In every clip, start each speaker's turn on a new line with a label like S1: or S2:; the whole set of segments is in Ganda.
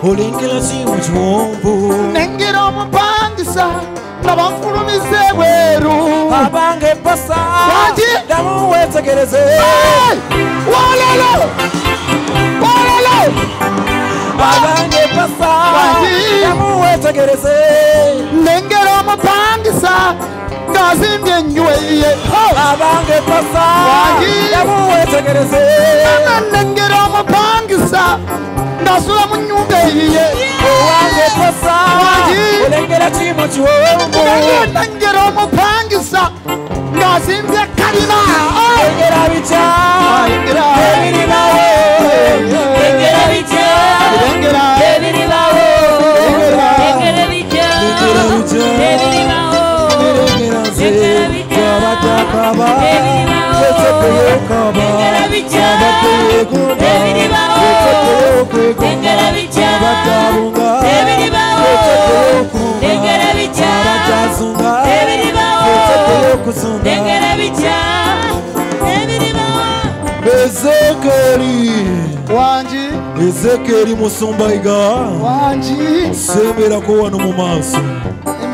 S1: olengera kimu kiwomvu
S2: nengera omupangisa nabafulumize bweru
S1: abange pasa damu wetegereze
S2: walalo
S1: abange pasa damu wetegereze
S2: nengera omupangisa ngazimbye enyweye
S1: abange pasa damu wetegereze
S2: nengera omupangisa ngasula mu nnyumba eyiye
S1: owange pasa olengera kimu kiwomvu
S2: nengera omupangisa ngazimbye kalima
S1: engera bica ebiribawo engera bica ebiribawo engera bica ebiribawo engera bica abatakaba wetekeyokaba abateyegunda engera bica abatabunga wetekeyokunda abatazunga wetekeyokuzunga Ezekeri
S2: wanji
S1: Ezekeri Musumba Yiga
S2: wanji
S1: sembera ko wano mu maaso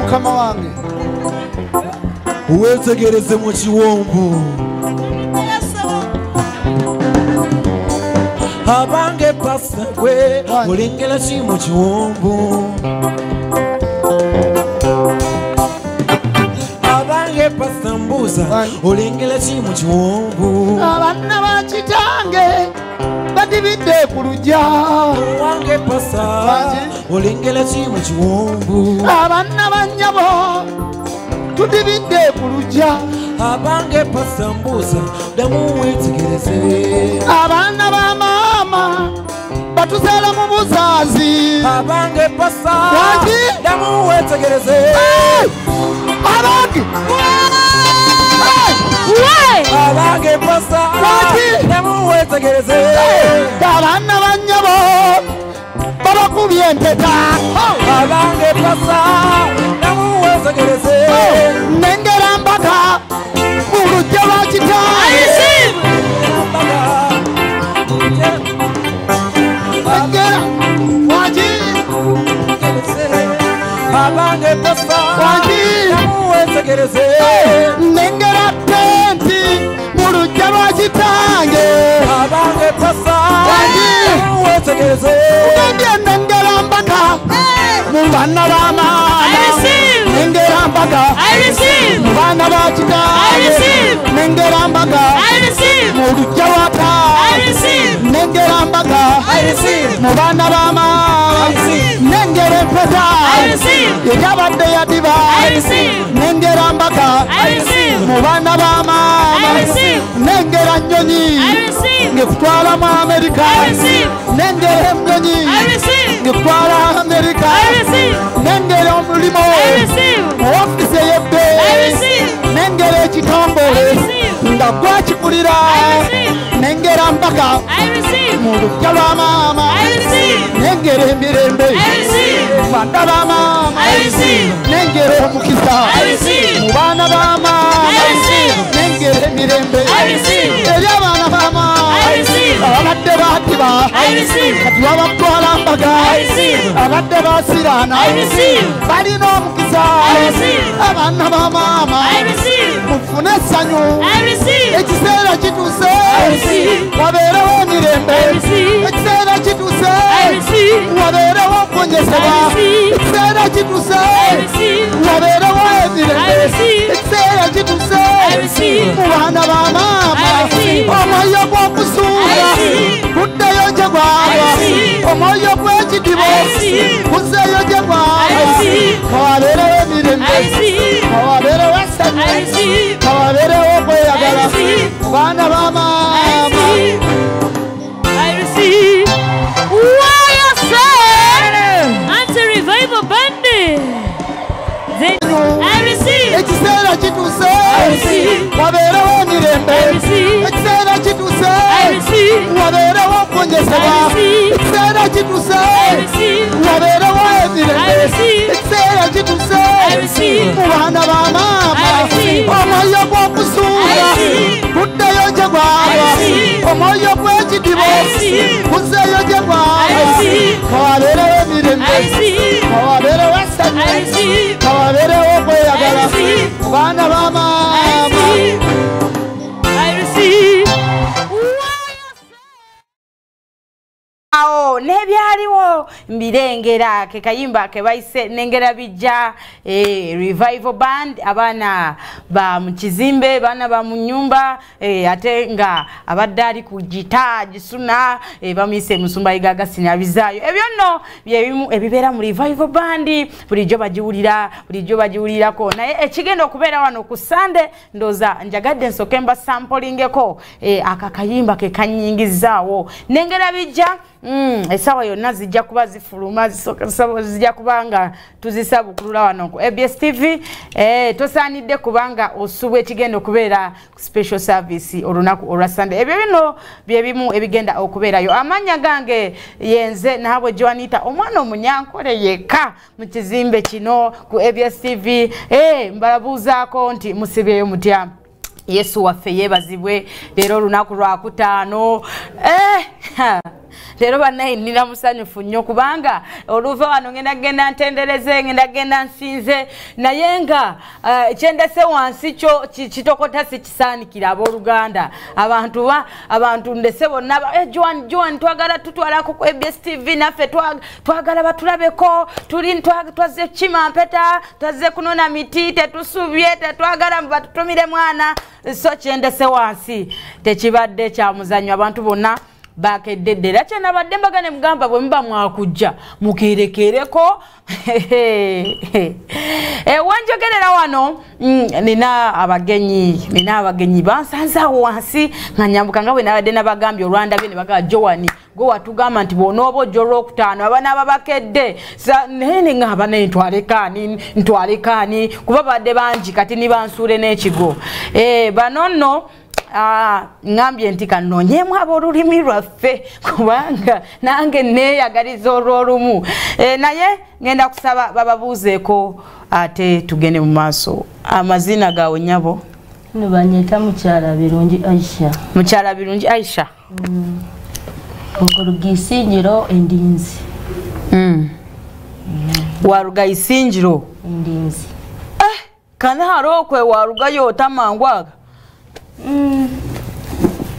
S2: mukama wange
S1: wetegereze mu kiwomvu abange pasa gwe olengera ki mu kiwomvu abange pasa mbuza olengera ki mu kiwomvu
S2: abaana ba kitange badibidde ku lujja
S1: wange pasa olengera ki mu kiwomvu
S2: abaana ba nnyabo tudibidde ku lujja
S1: abange pasa mbuza damu wetegereze
S2: abaana ba maama batuzaala mu buzaazi
S1: abange pasa damu wetegereze abange abange pasa damu wetegereze
S2: abaana ba nnyabo babakubye empeta
S1: abange pasa damu wetegereze
S2: nengera mpaka mu lujja lwa kitange
S1: abange pasa damu wetegereze
S2: nengera tenti mu lujja lwa kitange
S1: abange pasa damu wetegereze
S2: nengera mpaka mu baana b'amaana nengera mpaka mu baana ba kitange nengera mpaka mu lujja lwa taata nengera mpaka mu baana b'amaana nengera empeta eyabadde yadiba nengera mpaka mu baana b'amaama nengera nnyonyi ngekutwala mu Amerika nengera ennyonyi ngekutwala Amerika nengera omulimo mu ofisi ey'ebbeeyi nengera ekitongole nga gwakigulira nengera mpaka mu lujja lwa maama nengera emirembe banda b'amaama nengera omukisa mu baana b'amaama nengera emirembe eri abaana b'amaama ababadde baatiba kati babatwala mbaga abadde basiraana balina omukisa abaana b'amaama mufune essanyu ekiseera kituuse wabeerewo emirembe ekiseera kituuse wabeerewo okugonyesebwa ekiseera kituuse wabeerewo emirembe ekiseera kituuse mu baana b'amaama omwoyo gw'okusuula guddeyo gye gwaba omwoyo gw'ekidibo guzzeeyo gye gwaba kawabeerewo emirembe kawabeerewo essanyu kawabeerewo okweyagala mu baana b'amaama ekiseera kituuse wabeerewo emirembe ekiseera kituuse wabeerewo okugonyesebwa ekiseera kituuse wabeerewo emirembe ekiseera kituuse mu baana b'amaama omwoyo gw'okusuula guddeyo gye gwaba omwoyo gw'ekidibo guzzeeyo gye gwaba kawabeerewo bana ba mama
S3: I receive. Awo nebyaliwo mbirengera ke kayimba ke bayise nengera bijja revival band abana ba mukizimbe bana ba munyumba ate nga abaddali ku gita gisuna bamise Musumba Yiga sinyabizayo ebyo nno byebimu ebibera mu revival band bulijjo bajiwulira ko naye ekigenda okubeera wano ku Sunday ndoza njagadde nsokemba samplingeko akakayimba ke kanyingizaawo nengera bijja Esaawa yonna zijja kuba zifuluma zijja kubanga tuzisabukulula wano ku ABS TV tosaanidde kubanga osubwa ekigenda okubeera special service olunaku olwa Sunday ebyo bino byebimu ebigenda okubeerayo amanya gange yenze naabwe Joanita omwana omunyankole yekka mu kizimbe kino ku ABS TV mbalabuuzaako nti musibyeyo mutya Yesu waffe yeebazibwe leero olunaku lwa kutaano Lero banaye nina musanyufu nnyo kubanga oluva wano ngenda ntendereze ngenda nsinze naye nga kyendese wansi kyo kitokota sikisaanikira abooluganda abantu ndese bonna Joan twagala tutwalako ku ABS TV naffe twagala batulabeko twaze Kimampeta twaze kunona miti tetusubye tetwagala batutumire mwana so kyendese wansi tekibadde kya muzanyo abantu bonna bakeddedera kyana badde mbagane mugamba bwe mba mwakujja mukerekereko wanjogerera wano nina abagenyi bansanzawo wansi nga nyambuka nga bwe nabadde nabagambye olwanda bye ne bagaa Joani go watugamba nti bw'onooba ojja olwokutaano abana ababakedde naye nga abana ntwalekaani kuba badde bangi kati nibansuule n'ekigo bano nno ngambye nti kanonyemu ab'olulimi lwaffe kubanga nange neeyagaliza olw'olumu naye ngenda kusaba bababuuzeeko ate tugende mu maaso amazina gawe nyabo
S4: banyeta mukyala birungi Aisha okuruga Isinjiro endinzi
S3: waruga Isinjiro
S4: endinzi
S3: kana harokwe warugayo otamangwaga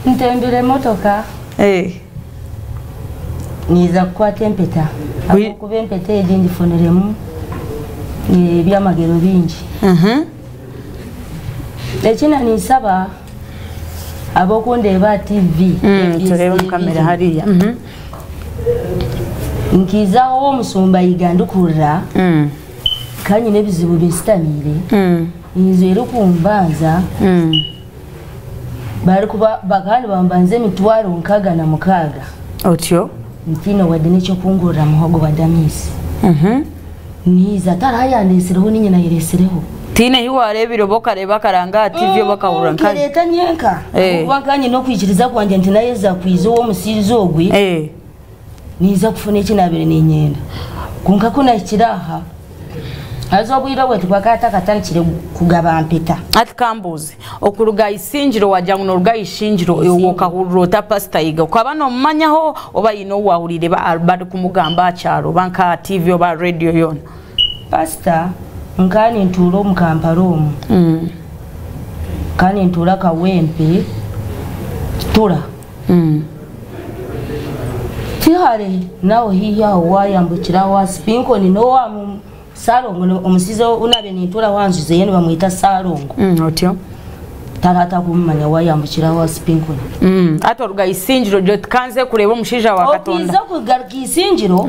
S4: ntembere motoka niza kukwata empeta akuba empeta egi ndifuneremu ebyamagero bingi ekina nisaba abokundeeba TV
S3: tureba mu kamera hariya
S4: nkizaho Musumba Yiga ndikurira kanyine ebizibu binsitamire nze eri kumbanza bari kuba bagani bambanze emitwaro 66
S3: otyo
S4: ntino wadde n'ekyo kungurira muhogo wa damisi niza tarayandesireho ninyina yeresereho
S3: tine hiware ebiroboka reba karanga TV bakawura nkani
S4: leta nyenka kubanganye no kwikiriza kwanje nti nayeza kwizo wo musirizo ogwi niza kufuna ekinabere n'enyenda kunka kuna ikiraha azobwira bwe twakata katandikire kugaba mpeta
S3: ati kambuzi okuruga Isinjiro wajja no ruga Isinjiro owoka kurota Pastor Yiga kwaba no mmanyaho oba ino wahulire ba Albert kumugamba akyalo banka TV oba radio yona
S4: Pastor nkani ntulo mukamparomu kani ntula kawempe tula tihare nawo hiya wayambukira wa spinko ni no wa Salongo omusizo unabe nitula wanzuze yene bamwita Salongo
S3: otyo
S4: tarata kumanya wayambukira wa spinko
S3: ato ruga Isinjiro je kanze kureba omushija wa Katonda
S4: okiza kugaruka Isinjiro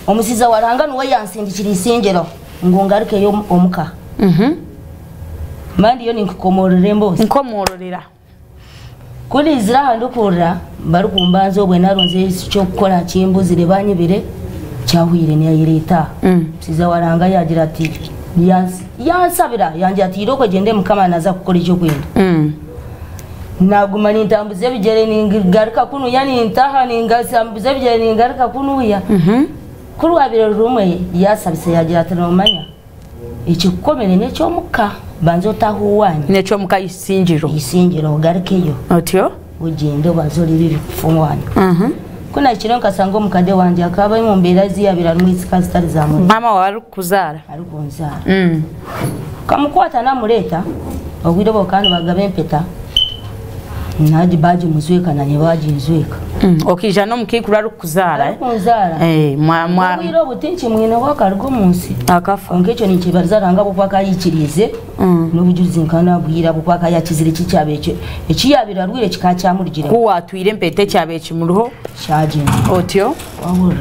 S4: omusiza waranga nuwe yansindikira Isinjiro ngongaruke yo omuka mandi yo ninkomorere mbozi
S3: nkomororera
S4: kuri izira ndukura bari kumbanzo bwe naronze cyo gukora kimbuzire banyibire cyahwire ne yireta siza waranga yagira ati yansabira yanjye ati iroko gende mukama naza gukora icyo kwenda naguma nintambuze bigere ningaruka kunu yani ntaha ningasambuze bigere ningaruka kunu ya kuri wabire rumwe yasabise yagira ati nomanya ikikomere necyo muka banzo tahuwanye
S3: necyo muka Isinjiro
S4: garukeyo
S3: otyo
S4: ugende bazori bibi kufumwanya kuna ikironka sango mukade wanje akaba imumbera ziyabira mwisi kazitari zamwe
S3: mama wari kuzara
S4: ari kunzara kamukwata namuleta obwire bwokandi bagabe empeta naji baji muzweka na nyebaji nzweka
S3: okija no mukikuru ari kuzaara
S4: obwire obutinki mwine wakarugo munsi
S3: akafa
S4: onkecho nikibarizaranga bupaka yikirize n'obujulizi nkana bwira bupaka yakizire kikyabe ekiyabira rwire kikacyamurigire
S3: kuwatwire empete kyabe kimuruho
S4: shaje
S3: otyo
S4: wahura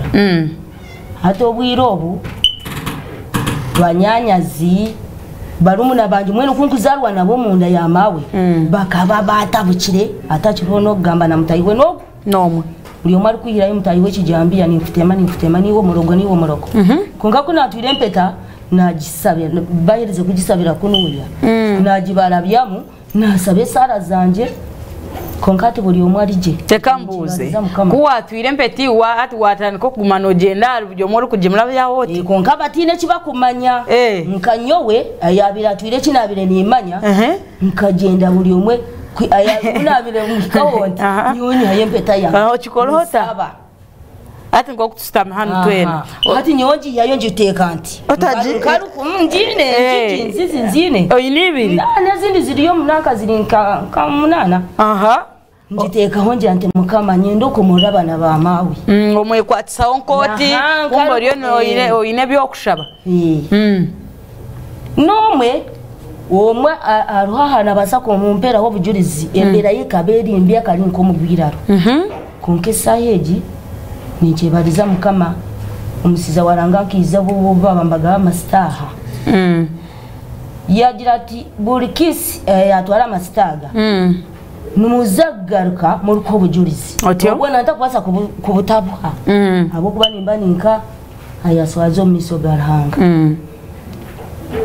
S4: hata obwire obu banyanyazi barumuna banje mwene kunkuzarwa nabo munda ya mawe bakaba batabukire atakirono kugamba na mutayiwe nomwe buli omwe ari kwihirayo mutayiwe kijambia nifutema niwo murogo konka kuna atwire empeta nagisabye bayereze kugisabira kunuya nagibarabyamu nasabe sara zanje konkati buli omwe arije
S3: tekambuze kuwatwire empeti ati wataniko kugumano jenda byo muri kujimura bya hoti
S4: konka batine kibakumanya nkanyowe ayabira atwire kinabire nimanya nkagenda buli omwe ayabunabire mukawonti nyonyi hayempeta ya
S3: chikolohota ati ngo kutustama hanu twena
S4: ati nyonji yayonji tekanti karu kumndine nzine
S3: oyinibiri
S4: nezindi ziriyo munaka zirinka kamunana njiteka honje ante mukama nyendo kumuraba na ba mawi
S3: omwe kwatsa onkoti kumboriyo no oyine byokushaba
S4: nomwe omwe aruha na basako mumpera ho bujulizi embera yikaberi imbya kali nkomugwiraro konkesa heji nichebariza mukama umusiza waranga kiza bo babambaga amastaha yagira ati burikisi yatwara amastaga numuzagaruka muri ko bujulizi ubona ntakwasa kubutabuha abo kuba nimba ninka ayaswazo misogarhanga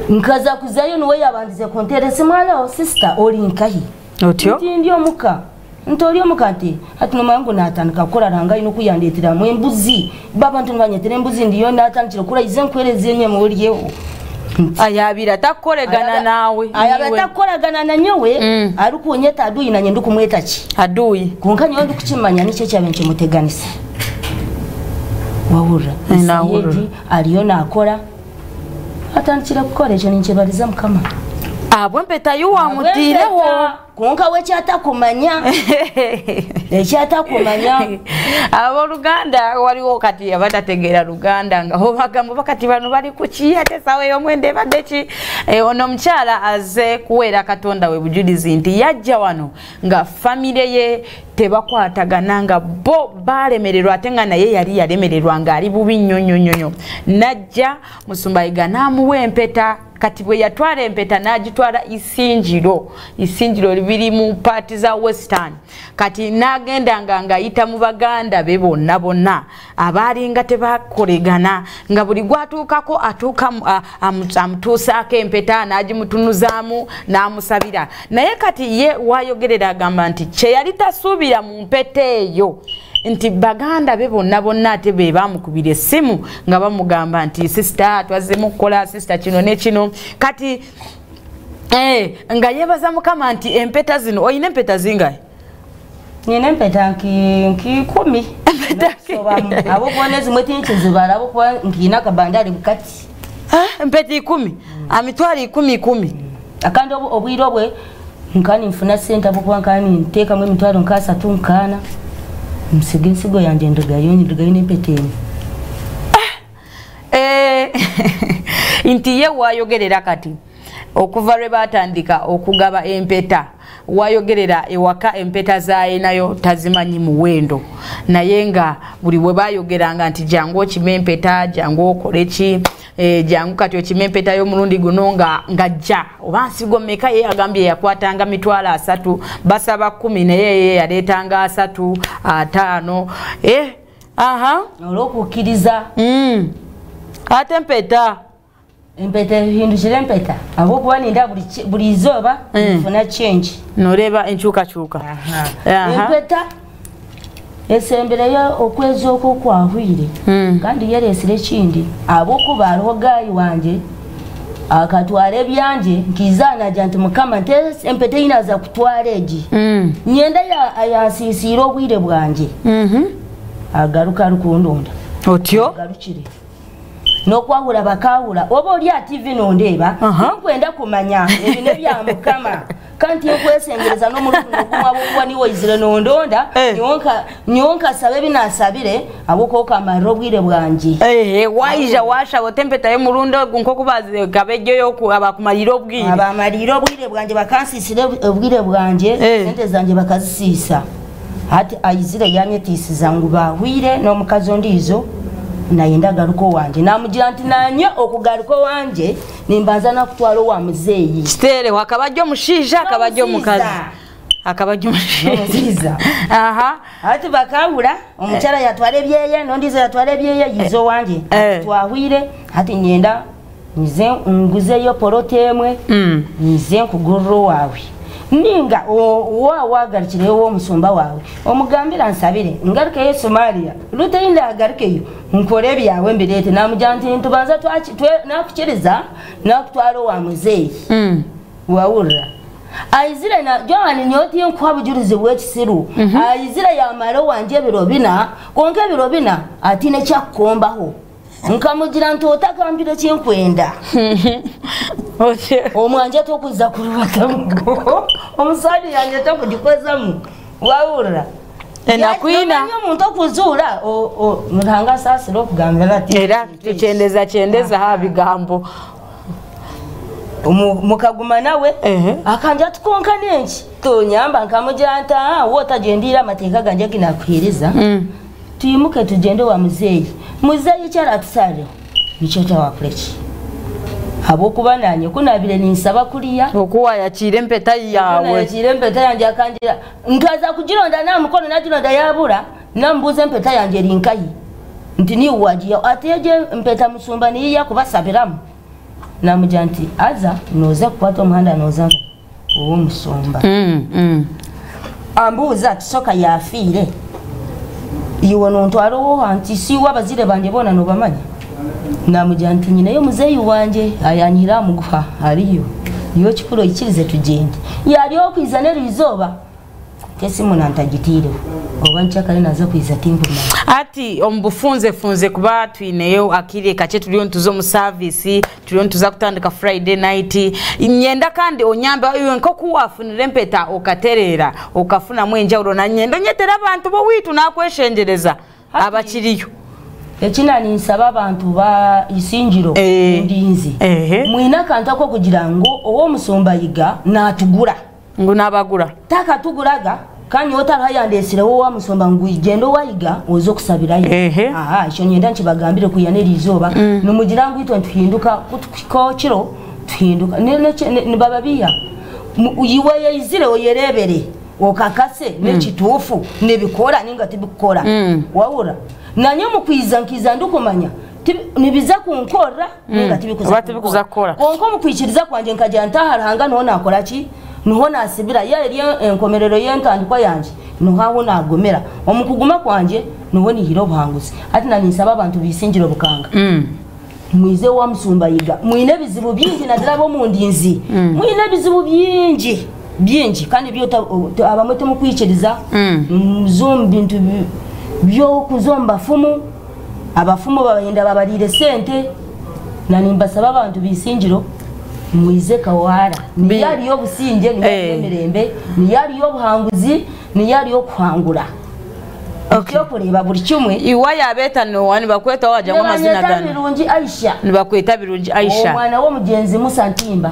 S4: nkaza kuzayo nuwe yabandize konterese mwalo sister olinkahi
S3: otyo
S4: ndio muka ntoriyo mukati ati nomangu natandika kukora ranga ino kuyandetera mu embuzi baba ntunvanyetere embuzi ndiyo natandikira kura ize nkwereze enye muliyeho
S3: ayabira takoregana nawe
S4: ayabira takoregana na nyowe ari kuonyeta adui na nyendu kumweta ki
S3: adui
S4: kunka nyondo kukimanya nice cyabenche muteganisa wahura
S3: nahura
S4: ariyo nakora atandikira gukoresha ninkebariza mukama
S3: abwe mpeta yuwa mutireho
S4: konka we cyatakumanya cyatakumanya
S3: abo Ruganda waliwo kati abatategera Ruganda ngaho bagambo bakati banu bali kuchiyate sawe yo Mwende badeki ono mchala aze kuwera katonda we bujulizi nti yajja wano nga family ye tebakwatagana nga bo balemererwa atenga naye yali yalemererwa nga ali bubi nnyonyonyonyo najja Musumba Yiga namuwe empeta kati bwe yatwara empeta najitwara isinjiro libiri mu party za Western kati nagenda nga yita mu Baganda be bonna abali nga tebakolegana nga buli gwatukako atuka amutusako empeta najimutunuzaamu namusabira naye kati ye wayogerera agamba nti kye yali tasubira mu mpeta eyo nti Baganda be bonna ate be bamukubira essimu nga bamugamba nti sister twazemu kukola sister kino ne kino kati nga yebaza mukama nti empeta zino oyine empeta zingahe
S4: nine empeta nki 10 abo kubona zimwe tinchizibara abo kuba nkina kabandari bukati
S3: empeta 10 amitwari 10
S4: akandi obwire obwe nkani mfuna sente abo kuba nkani nteka mwe mitwaro nkasa tunkana msigensigo yanje ndugayo nepeteni
S3: inti ye wayogerera kati okuva lwe batandika okugaba empeta wayogerera ewaka empeta zaye nayo tazimanyi muwendo naye nga buli bwe bayogeranga nti jangu okime empeta jangu okoleki jangu kati okime empeta y'omulundi guno nga jja oba nsigo mmeka ye agambye yakwatanga mitwalo 3 basaba 10 naye yaleetanga 3 5
S4: olw'okukkiriza
S3: ate
S4: empeta hindukira empeta abo kuba ninda buli izooba nfuna change
S3: noreba enkyukakyuka
S4: empeta esembereyo okwezi okwo kwahwire kandi yeresire ekindi abo kuba aliho gayi wanje akatwara ebyanje nkizana janti mukama nte empeta inaza kutwara egi nyenda yasisiira obwire bwanje agaruka rukundunda
S3: otyo
S4: garukire n'okwawula bakawula oba oli TV nondeeba nkwenda kumanya ebine bya mukama kanti nkwesengereza n'omulundi ogumwabugwa niwo izire nondonda nyonka sabe binasabire abokokamara obwire bwanje
S3: waija washawo tempeta y'omulundo nko kubaze kabejjo abakumalira obwire
S4: abamalira obwire bwanje bakansisire obwire bwanje sente zanje bakazisiisa hati ayizire yanyetisiza ngu bahwire n'omukazi ondiizo nayenda garuko wanje namugira nti nanye okugaruko wanje nimbanza nakutwala wa muzeeyi
S3: stere wakabajjo omushija akabajjo omukazi akabajjo omushija
S4: hati bakawula omukyala yatwala ebyeye n'ondiizo yatwala ebyeye yizo wanje twahwire hati nyenda nize nguzeyo porotemwe nize nkugurro wawe ninga wagarikirewo Musumba wawe omugambira nsabire ngaruke Somalia luteyinda agarukeyo nkore byawe mbirete namujanti ntubanza nakukiriza nakutwala wa muzeeyi wawurra ayizire na Joan nyoti nkwabujuruze bwekisiru ayizire yamara wanje birobina konke birobina atine kyakombaho nkamugira ntotakambira kyenkwenda omwanje tokuza kurubatamugo omusadi yanje tokugikozamu wawurra
S3: enakwina
S4: umuntu okuzura muranga sasiro okugambira ati
S3: era kyendeza ha bigambo
S4: mukaguma nawe akanja tukonka nenki tonyamba nkamugira nta wotagendira amateeka ganje ginakwiriza tuyimuke tugende wa muzeeyi kyara tusale nicho tawakureki habokuba nanye kunabire ninsaba kuliya
S3: okuwa yakire empeta yawe
S4: yakire empeta yanje akanjira nkaza kugironda na mukono nagironda yabura nambuze empeta yanje linkayi nti ni wajiya ateje empeta Musumba ni yakubasabiramu namujanti aza noza kwata omuhanda noza uwo Musumba ambuza tisoka yafire iwo nontwalo wo anti si wabazire banje bona no bamanya namujanti nyine yo muzeeyi wanje ayanyira mugwa aliyo yo kikulo ikirize tugende yali okwizanira izoba kesi munantagitire oba nchakale naza kwiza timbu
S3: ati ombufunze kuba twineyo akire kache tuliyo ntuzo mu service tuliyo ntuza kutandika Friday night nyenda kandi onyamba iwe nko kuwafunira empeta okaterera okafuna mwenjawulo na nyendo nyetera abantu bo witu nakweshengereza abakiriyo
S4: ekina ninsaba abantu ba isinjiro ndinzi mwina kantako kugira ngo owo Musumba Yiga natugura
S3: ngo nabagura
S4: taka tuguraga kandi otarayandesire wo wa Musumba ngo igendo wayiga ozo kusabirayo isho nyenda nkibagambire kuyanera izoba numugira ngo ito ntuhinduka kutukiko kiro tuhinduka ne bababiya uyiwe izire oyerebere okakase nekitufu nebikora ninga tibikora wawura nanyo mukwiza nkiza ndukomanya nibiza kunkora ninga tibikuza
S3: kora
S4: konko mukwikiriza kwanje nkajya ntaharanga no nakora ki nuho nasibira yari enkomerero yentandikwa yanje nuhaho nagomera omukuguma kwanje nuho ni hiro buhanguzi ati nanisaba abantu bisingiro bukanga mwize wa Musumba Yiga mwine bizibu byingi nadirabo mu ndinzi mwine bizibu byingi kandi byo abamote mukwikiriza zombi bintu byo kuzomba fumu abafumu babayenda babalire sente nanimbasaba abantu bisingiro mwize kawara ni yali yo businje ni mirembe ni yali yo buhanguzi ni yali yo kwangura okureba buri kimwe
S3: iwaya abeta no wani bakweta waje amazina gani
S4: birungi Aisha
S3: ni bakweta birungi Aisha
S4: omwana wo mugenzi Musantimba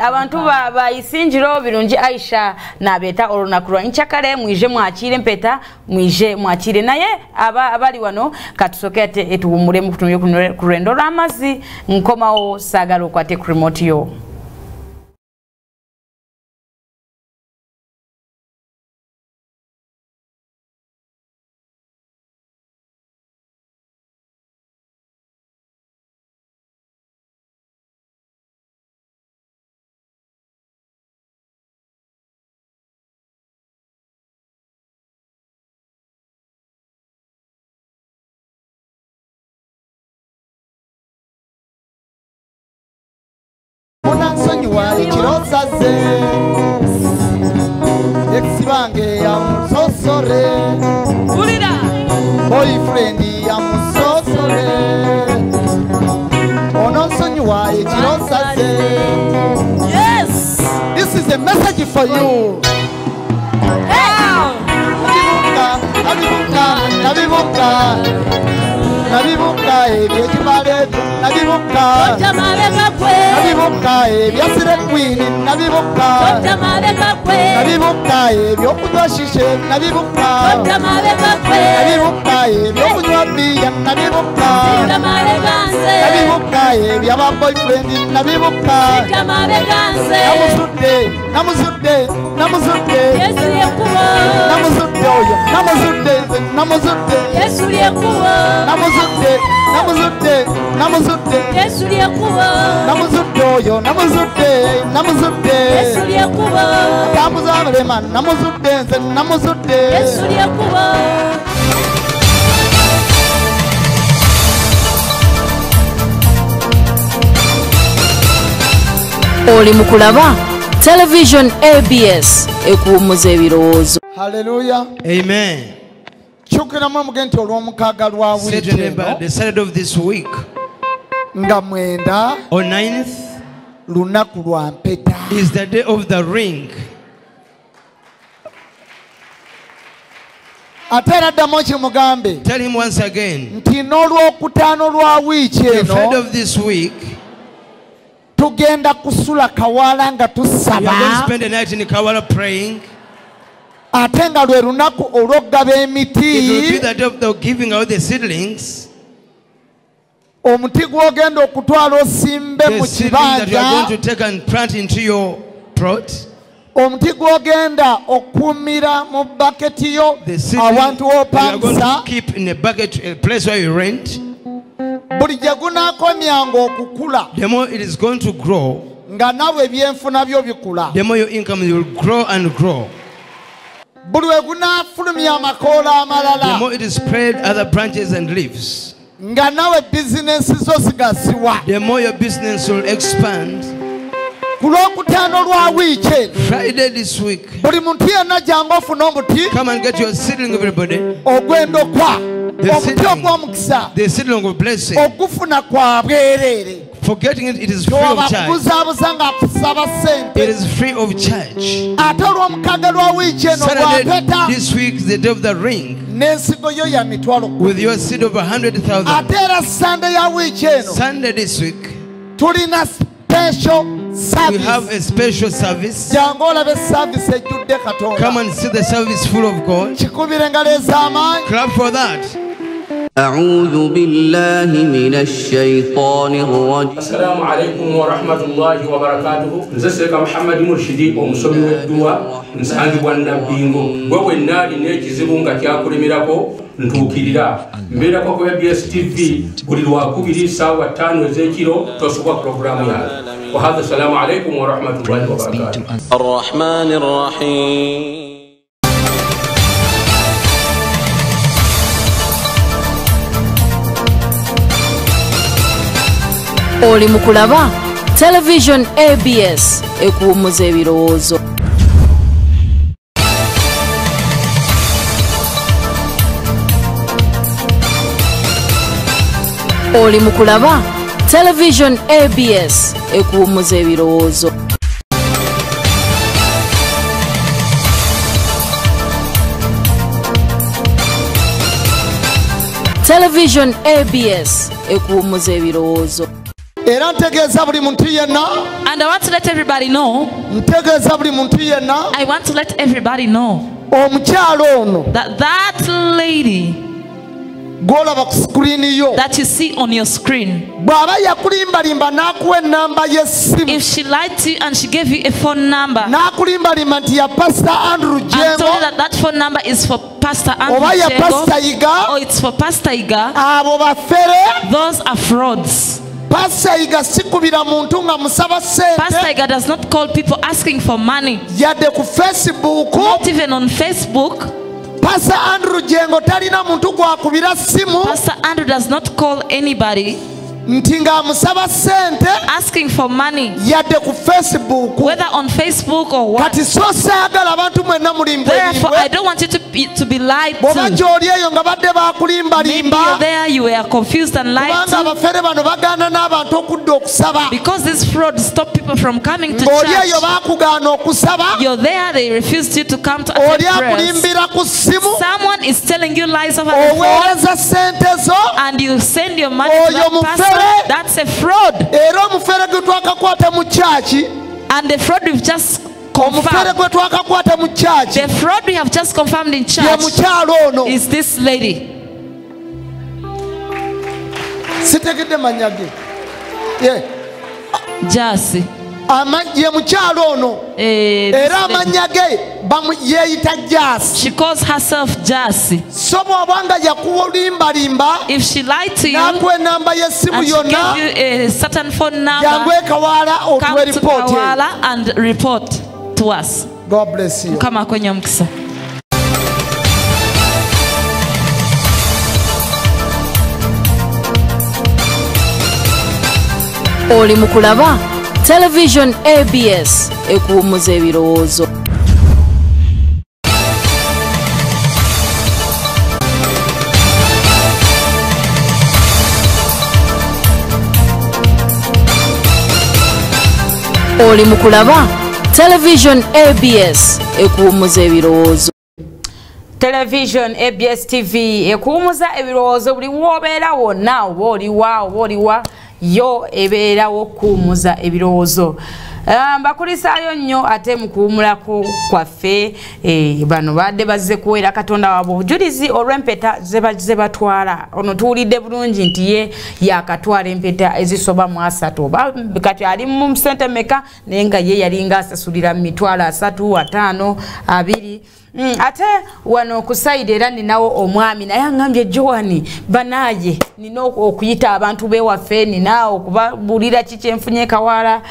S3: abantu ba isinjiro birungi Aisha na beta oronakurwa inchakare mwije mwakire mpeta mwije mwakire naye abali wano katusokete etuwumure mu kutumye kurendo ramazi nkomao sagalo kwate remote yo
S2: Munasonyiwa ikirosaze exibange ya musosore
S3: Ulira
S2: boyfriend ya musosore for you. Nabibuka ebyekimale nabibuka ebyasire kwini nabibuka ebyokunywa shishe nabibuka ebyokunywa bia nabibuka ebyaba boyfriend nabibuka namuzudde oyo namuzudde oyo namuzudde tambuza abalema namuzudde nze namuzudde
S5: oli mukulaba television ABS ekuwumuza ebirowoozo.
S2: Hallelujah.
S1: Amen.
S2: Chukiramu mugenti olw'omukaaga lwa wiiki eno.
S1: The Saturday of this week.
S2: Nga Mwenda.
S1: On 9th.
S2: Lunaku lwa mpeta.
S1: Is the day of the ring.
S2: Ate era ddamu kimugambe.
S1: Tell him once again.
S2: Nti n'olwokutaano lwa wiiki eno.
S1: The Friday of this week.
S2: Tugenda kusula Kawala nga tusaba.
S1: We are going to spend the night in Kawala praying.
S2: Ate nga lwe lunaku olw'oggaba emiti.
S1: It will be the day of the giving out the seedlings.
S2: Omuti gw'ogenda okutwala osimbe mu kibanja.
S1: That you are going to take and plant into your plot.
S2: Omuti gw'ogenda okuumira mu baketi yo awantu w'opangisa.
S1: You are going to keep in a bucket, a place where you rent.
S2: Buli gye gunaakomyanga okukula.
S1: The more it is going to grow.
S2: Nga nawe ebyenfuna byo bikula.
S1: The more your income will grow and grow.
S2: Buli we gunaafulumya amakoola amalala.
S1: The more it is spread other branches and leaves.
S2: Nga nawe bizinensi zo zigasiwa.
S1: The more your business will expand.
S2: Ku lwokutaano lwa wiiki.
S1: Friday this week.
S2: Buli muntu yenna jangu ofuna omuti.
S1: Come and get your seedling, everybody.
S2: Ogw'endokwa. Omuti ogw'omukisa.
S1: The seedling of blessing.
S2: Ogufuna kwa bwereere.
S1: Forgetting it, it is free of charge. It is free of charge. Saturday this week is the day of the ring. With your seed of 100,000. Sunday this week. We have a special service. Come and see the service full of God. Clap for that.
S6: أعوذ بالله من الشيطان الرجيم.
S7: السلام عليكم ورحمة الله وبركاته. نزسك محمد مرشدي ومسوي ودوا نسانgi bwanda bingo wewe nali nekizibunga kyakulimirako ntukirira mbera ko ABS TV buli lwakubiri sawa 5 ezekiro tosuka programu yawe wa hadha. Assalamu alaykum wa rahmatullahi wa barakatuh.
S6: الرحمن الرحيم.
S5: oli mukulaba television ABS ekuwumuza ebirowoozo. oli mukulaba television ABS ekuwumuza ebirowoozo. television ABS ekuwumuza ebirowoozo.
S2: Era ntegeeza buli muntu yenna.
S8: And I want to let everybody know.
S2: Ntegeeza buli muntu yenna.
S8: I want to let everybody know.
S2: Omukyalo ono.
S8: That lady.
S2: Gw'olaba ku screen yo.
S8: That you see on your screen.
S2: Bw'aba yakulimbalimba n'akuwa ennamba y'essimu.
S8: If she lied to you and she gave you a phone number.
S2: N'akulimbalimba nti ya Pastor Andrew Jengo.
S8: And told you that phone number is for Pastor Andrew Jengo.
S2: Oba ya Pastor Yiga.
S8: Or it's for Pastor Yiga.
S2: Abo bafere.
S8: Those are frauds.
S2: Pastor Yiga sikubira muntu nga musaba sente.
S8: Pastor Yiga does not call people asking for money.
S2: Yadde ku Facebook.
S8: Not even on Facebook.
S2: Pastor Andrew Jengo talina muntu gwakubira simu.
S8: Pastor Andrew does not call anybody.
S2: Ntinga musaba sente
S8: asking for money,
S2: yadde ku Facebook,
S8: whether on Facebook or what.
S2: kati so saagala abantu mwenna mulimba
S8: Therefore, I don't want you to be lied
S2: bw'oba
S8: to.
S2: gy'oli eyo nga badde
S8: Maybe
S2: bakulimbalimba
S8: you're there, you were confused and lied
S2: kubanga
S8: to.
S2: abafere bano bagaana n'abantu okudda okusaba
S8: Because this fraud stopped people from coming to
S2: ng'oli eyo
S8: church.
S2: bakugaana okusaba
S8: You're there, they refused you to come to attend
S2: oli
S8: prayers.
S2: akulimbira ku ssimu
S8: Someone is telling you lies over the phone,
S2: oweereza sente zo
S8: and you send your money to
S2: Oyo
S8: that person.
S2: mufere.
S8: That's a fraud.
S2: era omufere gwe twakakwata mu kyaki
S8: And the fraud we've just
S2: omufere
S8: confirmed,
S2: gwe twakakwata mu kyaki
S8: the fraud we have just confirmed in
S2: ye
S8: church
S2: mukyalo ono
S8: is this lady.
S2: sitegedde manya ge ye
S8: Jasi.
S2: ye mukyalo ono era amanya ge yeeyita Jasi.
S8: She calls herself Jasi.
S2: So bw'obanga yakulimbalimba
S8: If she lied to you
S2: n'akuwa enamba y'essimu
S8: and she
S2: yonna
S8: gave you a certain phone
S2: jangu
S8: number,
S2: ekawaala otuwe
S8: come to
S2: ripooti eyo.
S8: Kawala and report to us.
S2: God bless you.
S8: Kama kwenye mkisa.
S5: Oli mukulaba Television ABS ekuwummuza ebirowoozo. Oli mukulaba Television ABS ekuwummuza ebirowoozo.
S3: Television ABS TV ekuwummuza ebirowoozo buli w'obeera wonna oba oliwa yo ebeerawo okuwummuza ebirowoozo. Mbakulisaayo nnyo ate mu kuwummulako kwaffe bano badde bazze kuweera Katonda waabwe obujulizi olw'empeta ze batwala. Ono tuwulidde bulungi nti ye yakatwala empeta ezisoba mu 3 oba kati ali mu ssente meka naye nga ye yalinga asasulira mu mitwalo 3, 5, 2. Ate wano kusayida era ninawo omwami naye angambye Joani banaye nina okuyita abantu bewaffe nina okubabulira kikyenfunye Kawala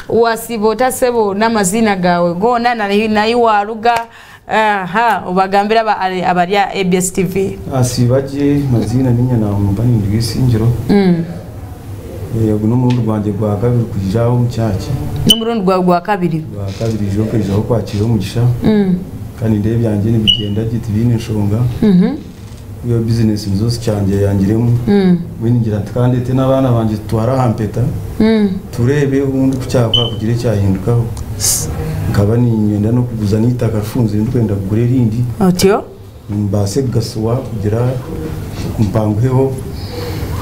S3: wasibo tasebo n'amazina gawe gona naye waluga obagambira abalya ABS TV
S9: asibaje mazina ninya na mumbani ndigisingiro guno murundi gwanjye gwa kabiri kujaho mu cyaki
S3: n'umurundi gwa kabiri
S9: joke jaho kwakira umugisha kandi ndebe byanjye nibigenda giti bine nshonga iyo business nzose cyanje yangiremo wingira kandi te nabana banje twara hampeta turebe ubundi kucyakwa kugire cyahindukaho nkaba ni nyenda no kuguza nitaka funze ndwenda kugure rindi
S3: atyo
S9: mbase gaswa kugira mpanguheho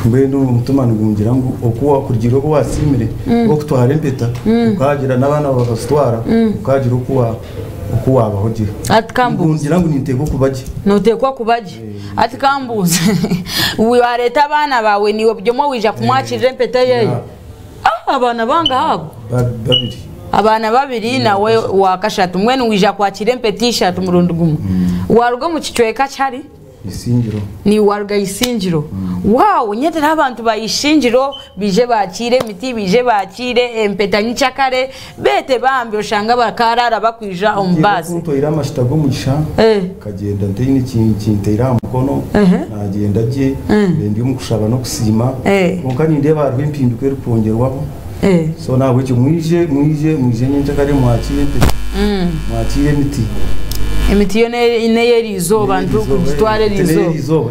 S9: mbe no mutumana gungira ngo okuwa kugira ko wasimire ko kutwara empeta ukagira nabana bakastwara ukagira okuwa abahoje
S3: atkambuza
S9: ngo niteko kubaje
S3: notekwa kubaje atkambuza wiwareta abana bawe niwe byomo wija kumwakirira empeta yeyo abana banga habo
S9: babiri
S3: abana babiri nawe wakashatu mwene wija kwakira empeta 3 murundi gumu warugo mu kicweka cyari
S9: isingiro
S3: ni waruga isingiro wow nyetera abantu bayishingiro bije bakire miti bije bakire empeta nyicakare bete bambi oshanga bakarara bakwija ombazi
S9: kutoira amashitago mugisha kagenda ndine kintera mukono nagenda je ndi umukushaba no kusima konkani ndeba arwe impinduke rupongerwaho so nawe cyo mwije nyicakare mwakire mwakire miti
S3: emiti yone ineyeri izo bantu kugitware rizo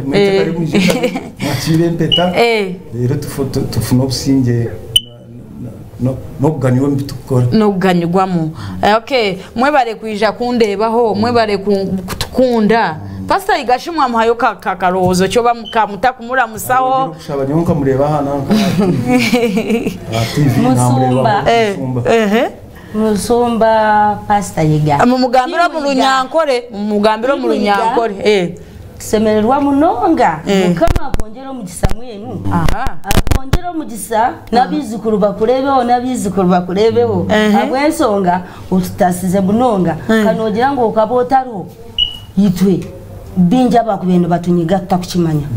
S9: mwakire mpeta rero tufuno businge no kuganirwa mbitukora
S3: no kuganyirwamo okay mwebare kwija kundebaho mwebare kutukunda Pastor igashimwa muhayo kakarozo cyo bamutakumura musaho
S9: kushaba nyonka mureba hana
S4: Musumba Musumba Pastor Yiga
S3: mugambiro mu runyankore
S4: semererwa munonga mukama akongera mu gisamwenu akongera mu gisa nabizukuru bakurebeho abwensonga utasize munonga kanogera ngo ukabotaro yitwe binja bakubendo batunyiga takukimanya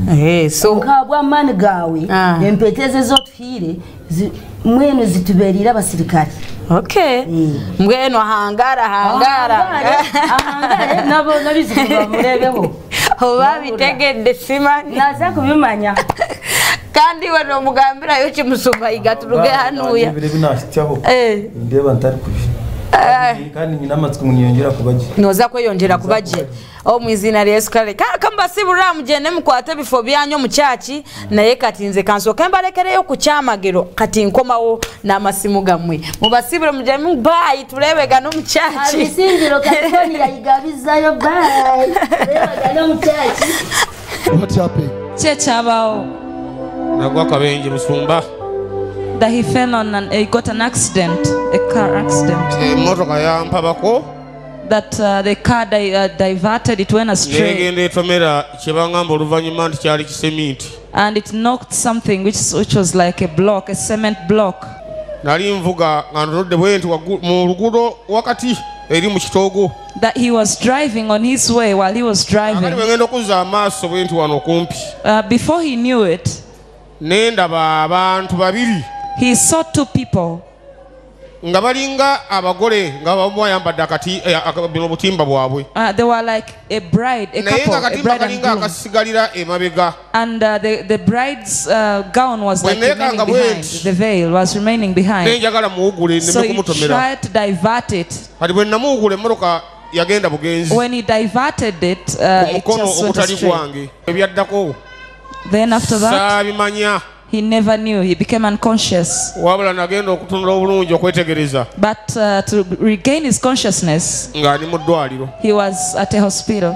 S3: so
S4: nkabwa mani gawe empeteze zotfire mwenu zituberira abasirikari
S3: okay mbweno hangara
S4: nabo nabizukuru bamurebeho
S3: oba bitegedde sima
S4: naza kubimanya
S3: kandi we no mugambira yo kimusumba Yiga tuluge hanuya
S9: ndeba ntari kubi kandi nyina amatsiko nyongera kubaje
S3: noza kweyongera kubaje mu izina rya Yesu kale kamba sibura mugende mukwate bifo byanyu mu cyaci naye katinze kanso kembarekereyo ku cyamagero kati nkomawo n'amasimu gamwe mubasibura mugende mu bye turebega no mu cyaci
S4: abisingiro California yigabizayo bye turebega no mu cyaci.
S2: What happened?
S8: Chechabao.
S7: Nagwa kabenje Musumba.
S8: That he fell on he got an accident, a car accident.
S7: Motoka ya mpabako.
S8: That the car diverted, it went astray. And it knocked something which was like a block, a cement block.
S7: That
S8: he was driving on his way while he was driving. Before he knew it, he saw two people. They were like a bride, a couple, a bride and groom. And the bride's gown was like remaining behind. The veil was remaining behind. So he tried to divert it. When he diverted it, it just went astray. Then after that, he never knew. He became unconscious. But to regain his consciousness, he was at a hospital.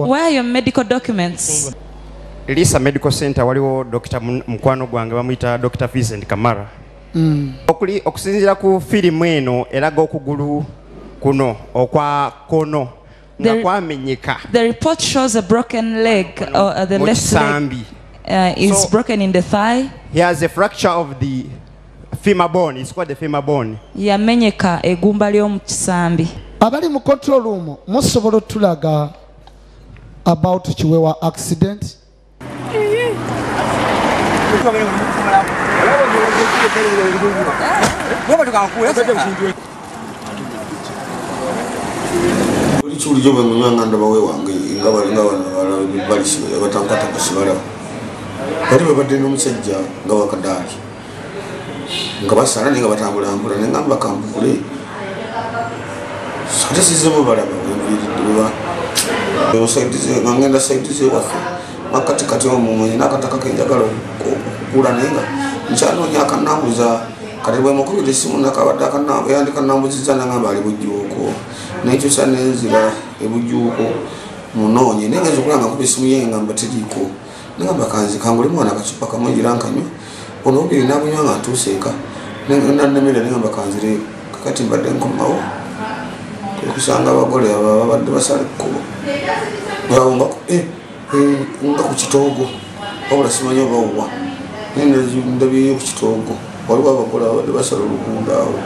S8: Where are your medical documents?
S10: Elisa Medical Center waliwo Dr. Mukwano gwange bamuyita Dr. Vincent Kamara. Okusinzira ku filimu eno eraga okugulu kuno okwa kono.
S8: The report shows a broken leg, or the left leg is broken in the thigh.
S10: He has a fracture of the femur bone. It's called the femur bone.
S8: Yamenyeka egumba lyomu kisambi.
S2: Abali mu control room musobola tulaga about Chiwewa accident.
S11: Chuli jobe munyanga ndabawe wange ingaba balisi batangata kusibala bari babade no musajja ngawa kadali ngaba sana ninga batambula ambula ngamba kambukule sate sizemo baraba ngirwa yo saitize ngenda saitize wafu makati kati wa mumwe nakataka kenjagalo kula nenga nchano nyaka namuza karibu mukubire simu nakabadaka nabo yandika namuzizana ngamba ali bujjuko n'ekyo sanenzira ebujuko munonye nengezo kulanga kubisimu yenga mbatiriko ngamba kanzi kangule mwana kacupa kamungira nkanywa ono biri nabunywa ngatuseka nengenanemere ngamba kanzire kakati mbadde nkomawo kusanga abagole ababadde basaliko ngawunga nga ku kitogo wabula simanyi obawa nengezo ndabiyo ku kitogo waliwo abagole abadde basala olukunda awo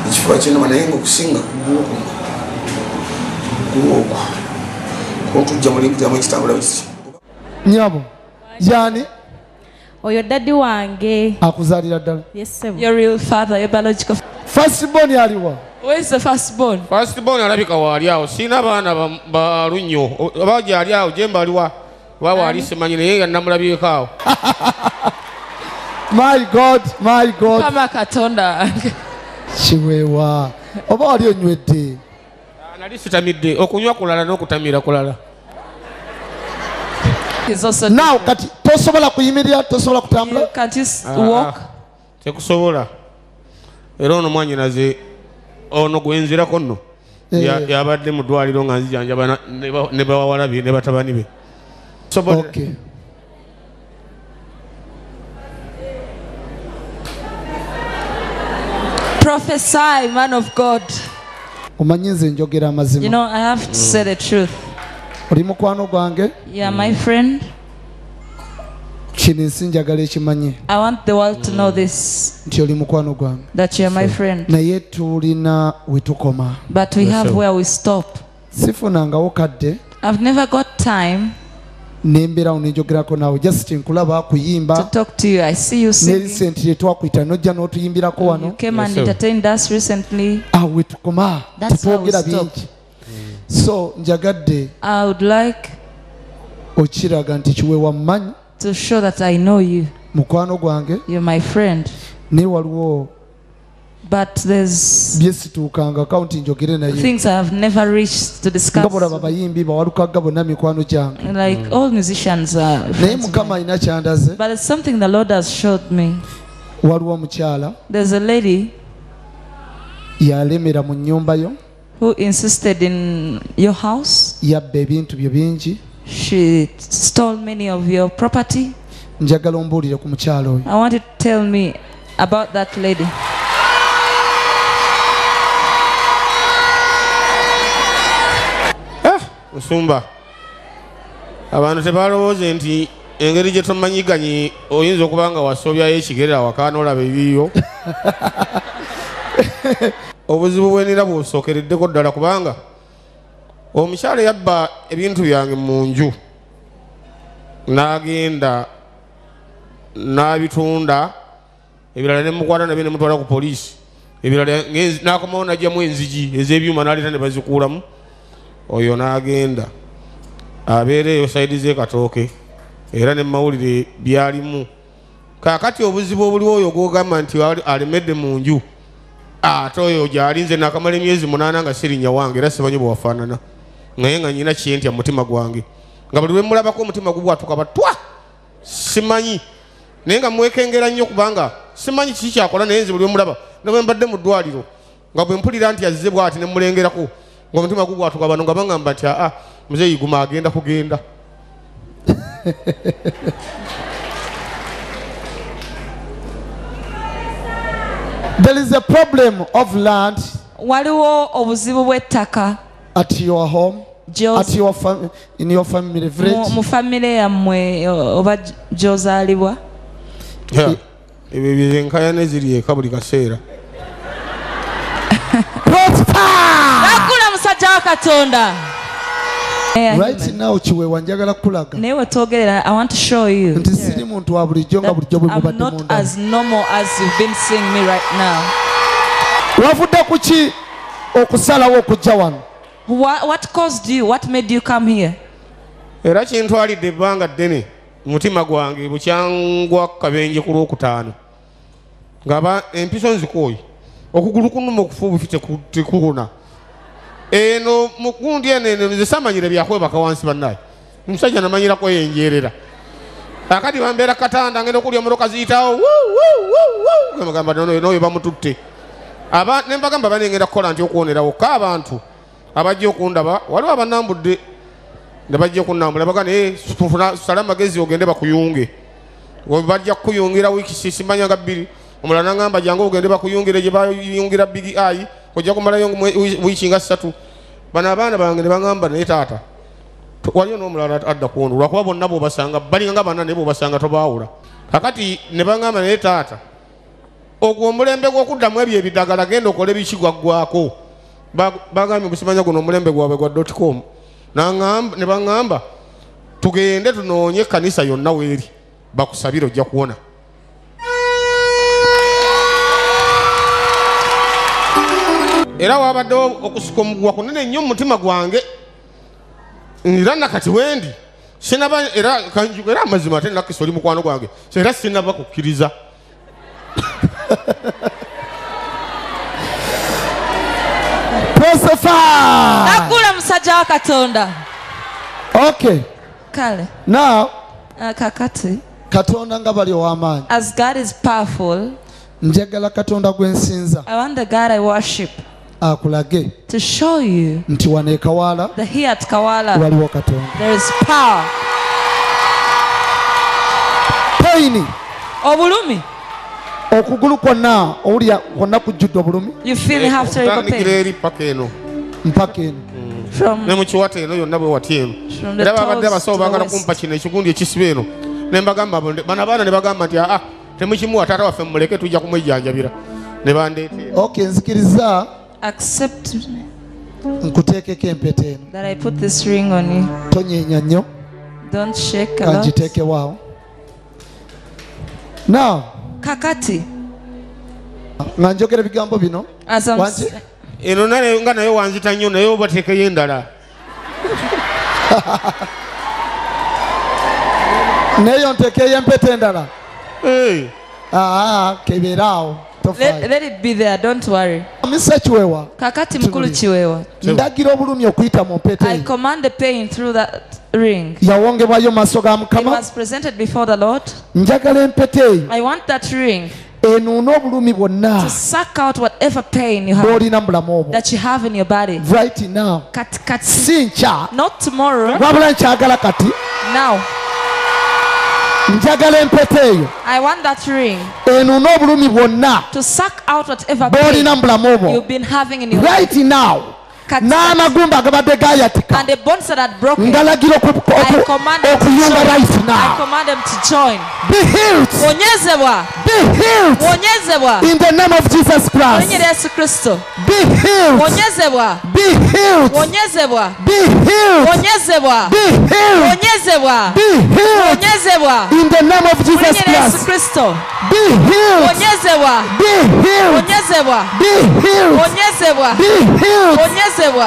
S11: ikifuba kino manayenga okusinga kuguko kontujja mulimpitamu ekitambula bisi
S2: nyabo yani
S12: oyo daddy wange
S2: akuzalira ddala.
S12: Yes sir.
S8: Your real father, your biological
S2: firstborn yaliwa.
S8: Where is the firstborn?
S7: Firstborn alabika wali awo sina baana balunyo abaja ali awo jemba aliwa wawa alisemanyire yeye namulabika awo.
S2: My God, my God.
S8: Kama katonda.
S2: Chiwewa oba wali onywedde
S7: nali sitamidde okunywa kulala n'okutamira kulala.
S2: Now kati tosobola kuyimirira tosobola kutambula.
S8: Can't you walk?
S7: Tekusobola era ono mwanyinaze ono gwenzirako nno yabadde mu ddwaliro nga nzijanjaba ne bawala be ne batabani be.
S2: Okay.
S8: Prophesy, man of God. You know, I have to say the truth. Yeah, my friend. I want the world to know this, that you are my friend. But we have where we stop. I've never got time to talk to you. I see you singing. You came and entertained us recently. That's how we stop.
S2: So njagadde
S8: I would like
S2: okiraga nti kiweewa mmanyi
S8: to show that I know you.
S2: Mukwano gwange.
S8: You're my friend.
S2: Ne waliwo
S8: but there's
S2: byesituukanga kaunti njogere naye
S8: things I have never reached to discuss.
S2: Ngabula bayimbi bawalukaga bonna mikwano gyange.
S8: Like all musicians are.
S2: Naye Mukama alina kyandaze.
S8: But it's something the Lord has showed me.
S2: Waliwo omukyala.
S8: There's a lady
S2: yalemera mu nnyumba yo.
S8: Who insisted in your house.
S2: Yabba ebintu byo bingi.
S8: She stole many of your property.
S2: Njagala ombuulire ku mukyala oyo.
S8: I want you to tell me about that lady.
S13: Musumba abantu tebalowooze nti engeri gye tomanyiganye oyinza okuba nga wasobyayo ekigerera waka n'olaba ebiyo obuzibu bwenira busookereddeko ddala kubanga omukyala yabba ebintu byange mu nju n'agenda n'abitunda ebirala ne mukwata nabyo ne mutwala ku poliisi ebirala n'akomawo najjamu enzigi ez'ebyuma n'aleeta ne bazikuulamu oyo n'agenda abeereyo sayidi z'ekatooke era ne mawulire byalimu kaakati obuzibu obuliwo oyo gwogamba nti alemedde mu nju ate oyo gy'alinze nakamala emyezi 8 nga sirinya wange era simanyi bwe wafaanana naye nga nyina kyentya mutima gwange nga buli lwe mulabako omutima gugwatuka batwa simanyi naye nga mwekengera nnyo kubanga simanyi kiki kyakola naye nze buli lwe mulaba ne bwe mbadde mu ddwaliro nga bwe mpulira nti azze bw'ati ne mulengerako ng'omutima gugwatuka bano nga bangamba nti muzeeyi guma agenda kugenda.
S2: There is a problem of land.
S8: Waliwo obuzibu bw'ettaka.
S2: At your home. At your in your family village.
S8: Mu family yammwe oba gy'ozaalibwa.
S13: Ebyo byenkayana ziri eka buli kaseera.
S8: Nakula musajja wa Katonda.
S2: Right now chiwewa njagala kulaga.
S8: Newe togerera, I want to show you.
S2: Nti siri muntu wa bulijjo nga bulijjo bwe mubadde munda.
S8: I'm not as normal as you've been seeing me right now.
S2: Wavudde kuki okusalawo okujja wano?
S8: What caused you? What made you come here?
S13: Era kintwalidde ebbanga ddene mutima gwange bukyangwa kabenje ku Lwokutaano ngaba empiso nzikooyi okugulu kunuma okufa obufite tekuna eno mukundi eno nze samanyire byakwebaka wansi bannaye omusajja namanyirako yenjerera akati bambeera katanda ngenda okulya emotoka ziyitawo gamagamba noyo bamututte nembagamba banengenda kukola nti okuwonerawo ka abantu abajja okundaba waliwo abanambudde ne bajja okunnambula baga naye sala amagezi ogende bakuyunge bajja kukuyungira wiiki simanya nga 2 omulala nangamba jangu ogende bakuyungire gye bayungira bigi ayi ojja kumalayo wiiki nga 3 bano abaana bange ne bangamba naye taata waliyo n'omulala adda kuwono lwakuba bonna bwobasanga balinga nga bana naye bwobasanga tobaawula kakati ne bangamba naye taata ogwo omulembe gw'okuddamu ebyo ebidagala genda okole biki gwaggwako bagambye busimanya guno omulembe gwabwe gwa .com ne baŋŋamba tugende tunoonye ekkanisa yonna weeri bakusabire ojja kuwona era wabaddewo okusika omuguwa kunene nnyo mu mutima gwange era nakati wendi sinaba era amazima ate nakisa oli mukwano gwange era sinaba kukkiriza
S8: nakula musajja wa Katonda.
S2: Okay.
S8: Kale.
S2: Now,
S8: kakati.
S2: Katonda nga bali ow'amaanyi.
S8: As God is powerful,
S2: njagala Katonda gwe nsinza.
S8: I want the God I worship
S2: akulage
S8: to show you
S2: nti wano e Kawala
S8: that here at Kawala
S2: waliwo Katonda.
S8: There is power.
S2: Pain.
S8: Obulumi.
S2: Okugulu kwonna owulya kwonna kujjudde obulumi.
S8: You feel you have terrible pain.
S2: Mpaka eno.
S13: Ne mukiwata eno yonna bwe wati eno era babadde abasawo baagala kumpa kino ekigundi ekisiba eno ne mbagamba bano abaana ne bagamba nti temukimuwa taata waffe mumuleke tujja kumwejjanjabira ne bandeetera.
S2: Okay, nzikiriza
S8: accept
S2: nkuteekeko empeta eno.
S8: That I put this ring on you.
S2: Tonyeenya nnyo.
S8: Don't shake a lot.
S2: Kanjiteekewaawo. Now
S8: kakati
S2: nga njogera ebigambo bino
S13: eno nga naye wanzita nnyo naye obateekeyo endala
S2: Neyo ntekeye empete endala. Keberao.
S8: Let it be there, don't worry. Kakati mkulu Chiwewa.
S2: Ndagira obulumi okuyita mu mpete.
S8: I command the pain through that ring.
S2: Yawongebwayo maaso ga Mukama.
S8: It was presented before the Lord.
S2: Njagala empete.
S8: I want that ring
S2: to
S8: suck out whatever pain you have that you have in your body
S2: right now.
S8: Not tomorrow. Now. I want that ring to suck out whatever pain you've been having in your
S2: right
S8: life.
S2: Now. And
S8: the bones that are broken, I command them to join.
S2: Be healed. Be healed. In the name of Jesus Christ. Be healed. Be healed. Be healed. Be healed. Be healed. In the name of Jesus Christ. Be healed. Be healed. Be healed. Be healed.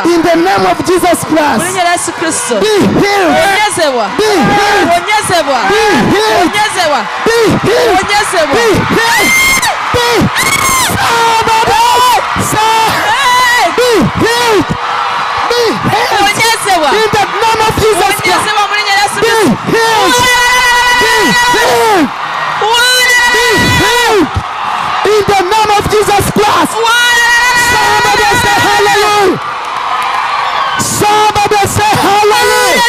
S2: In the name of Jesus Christ. Be healed. Be healed. Be healed. Be healed. Be healed. Be healed. Be healed. Be healed. In the name of Jesus Christ. Be healed. Be healed. Be healed. In the name of Jesus Christ. Somebody say hallelujah. Somebody say hallelujah.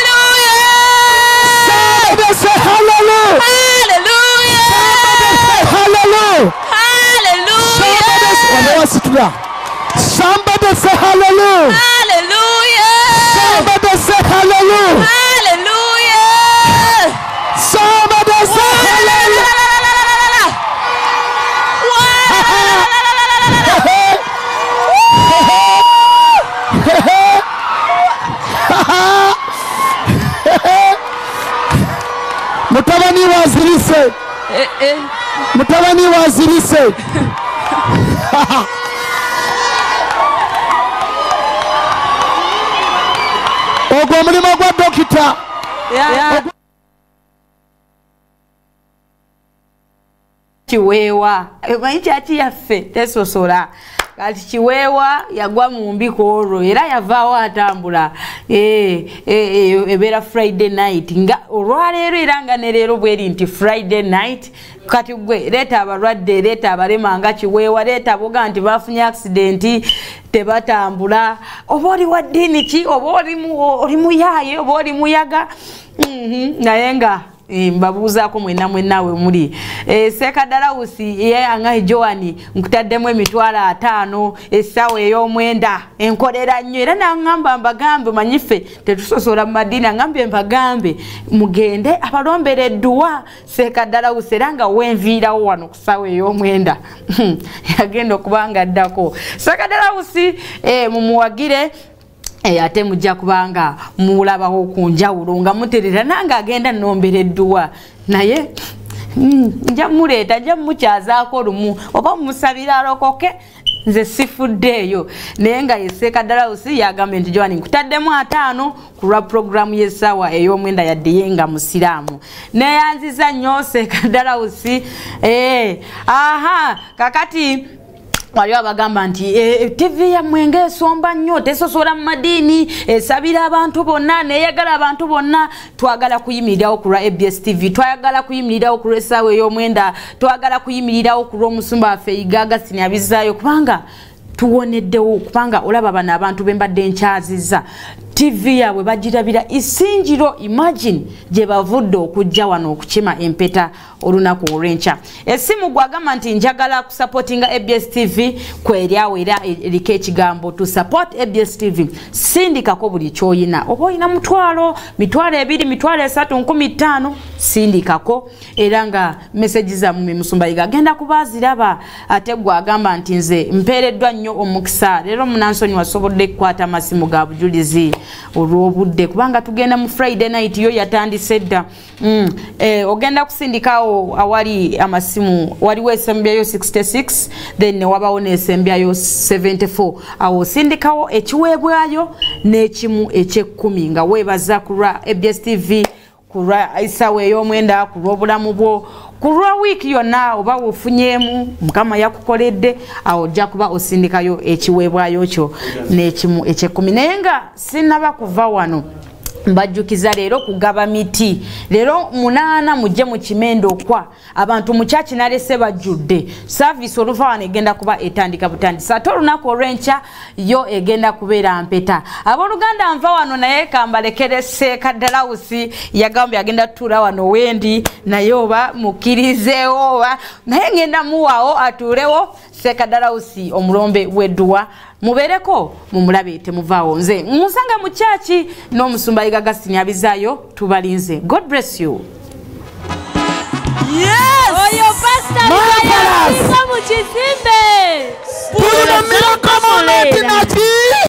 S2: Somebody say hallelujah. Hallelujah. Somebody say hallelujah. Somebody say hallelujah. Somebody say hallelujah. Mutabani wazirise. Mutabani wazirise. Ogwo mulimo gwa dokita.
S3: Chiwewa emanyikyaki yaffe tesosola kati Chiwewa yagwa mu mbiko olwo era yavaawo atambula ebeera Friday night nga olwaleero era nga ne leero bweri nti Friday night kati gwe leeta abalwadde leeta abalema nga Chiwewa leeta boga nti bafunye accident tebatambula oba oli wa ddiini ki oba oli muyaaye oba oli muyaga naye nga mbabuuzaako mwenna we muli Sekadalawusi ye Anga Joani nkutaddemu emitwalo 5 essaawa ey'omwenda enkolera nnyo era naŋŋamba mbagambe manyife tetusosola mu madiini aŋŋambye mbagambe mugende abalombera edduwa Sekadalawusi era nga wenviirawo wano ku ssaawa ey'omwenda yagenda okubanga addako Sekadalawusi mumuwagire ate mujja kubanga mulabaho kunjawulo nga muterera nanga agenda nombera edduwa naye nja muleeta nja mukyazaako lumu oba musabira alokoke nze sifuddeeyo naye nga Sekadalawusi yagambye nti Joani nkutaddemu 5 ku lwa programu y'essaawa ey'omwenda yaddiye nga musiraamu neyanziza nnyo Sekadalawusi kakati waliwo abagamba nti TV ya Mwenge esomba nnyo tesosola mu madiini esabira abantu bonna neyagala abantu bonna twagala kuyimirirawo ku lwa ABS TV twagala kuyimirirawo ku lw'essaawa ey'omwenda twagala kuyimirirawo ku lw'omusumba waffe Yiga sinyabizaayo kubanga tuwoneddewo kubanga olaba bano abantu bembadde nkyazizza TV yawe bagirabira isinjiro imagine gye bavudde okujja wano okukima empeta olunaku olw'enkya essimu gwagamba nti njagala kusupportinga ABS TV kweryawo era eriko ekigambo to support ABS TV sindikako buli kyoyina oba oyina mitwalo 2 3 15 sindikako era nga message zammwe Musumba Yiga agenda kubaziraba ate gwagamba nti nze mpeereddwa nnyo omukisa leero munansonyi wasobodde kukwata amasimu ga bujulizi olw'obudde kubanga tugenda mu Friday night yo yatandise dda. Ogenda kusindikawo awali amasimu waliwo esembyayo 66 then wabawo n'esembyayo 74 awo sindikawo ekiweebwayo n'ekimu eky'ekkumi nga weebaza ku lwa ABS TV ku lwa Esaawa ey'omwenda ku lw'obulamu bwo ku lwa wiiki yonna oba wofunyeemu Mukama yakukoledde awo ojja kuba osindikayo ekiweebwayo kyo n'ekimu eky'ekkumi. Naye nga sinnaba kuva wano mbajjukiza leero kugaba miti. Leero 8 mujje mu Kimendo kwa abantu mu church nalese bajjudde. Service oluva wano egenda kuba etandika butandisa. Ate olunaku olw'enkya yo egenda kubeera mpeta. Abooluganda nva wano naye kambalekere Seeka Dalausi yagambye agenda tutuula wano wendi naye oba mukkirizeewo oba naye ngenda muwaawo atuulewo Seeka Dalausi omulombe w'edduwa. Mubereko mumulabe temuvaawo nze musanga mu church no Musumba Yiga Gasinyabizayo tubalinze. God bless you.
S2: Yes! Oyo pastor Yiga mu kizimbe. Pura miracle moment.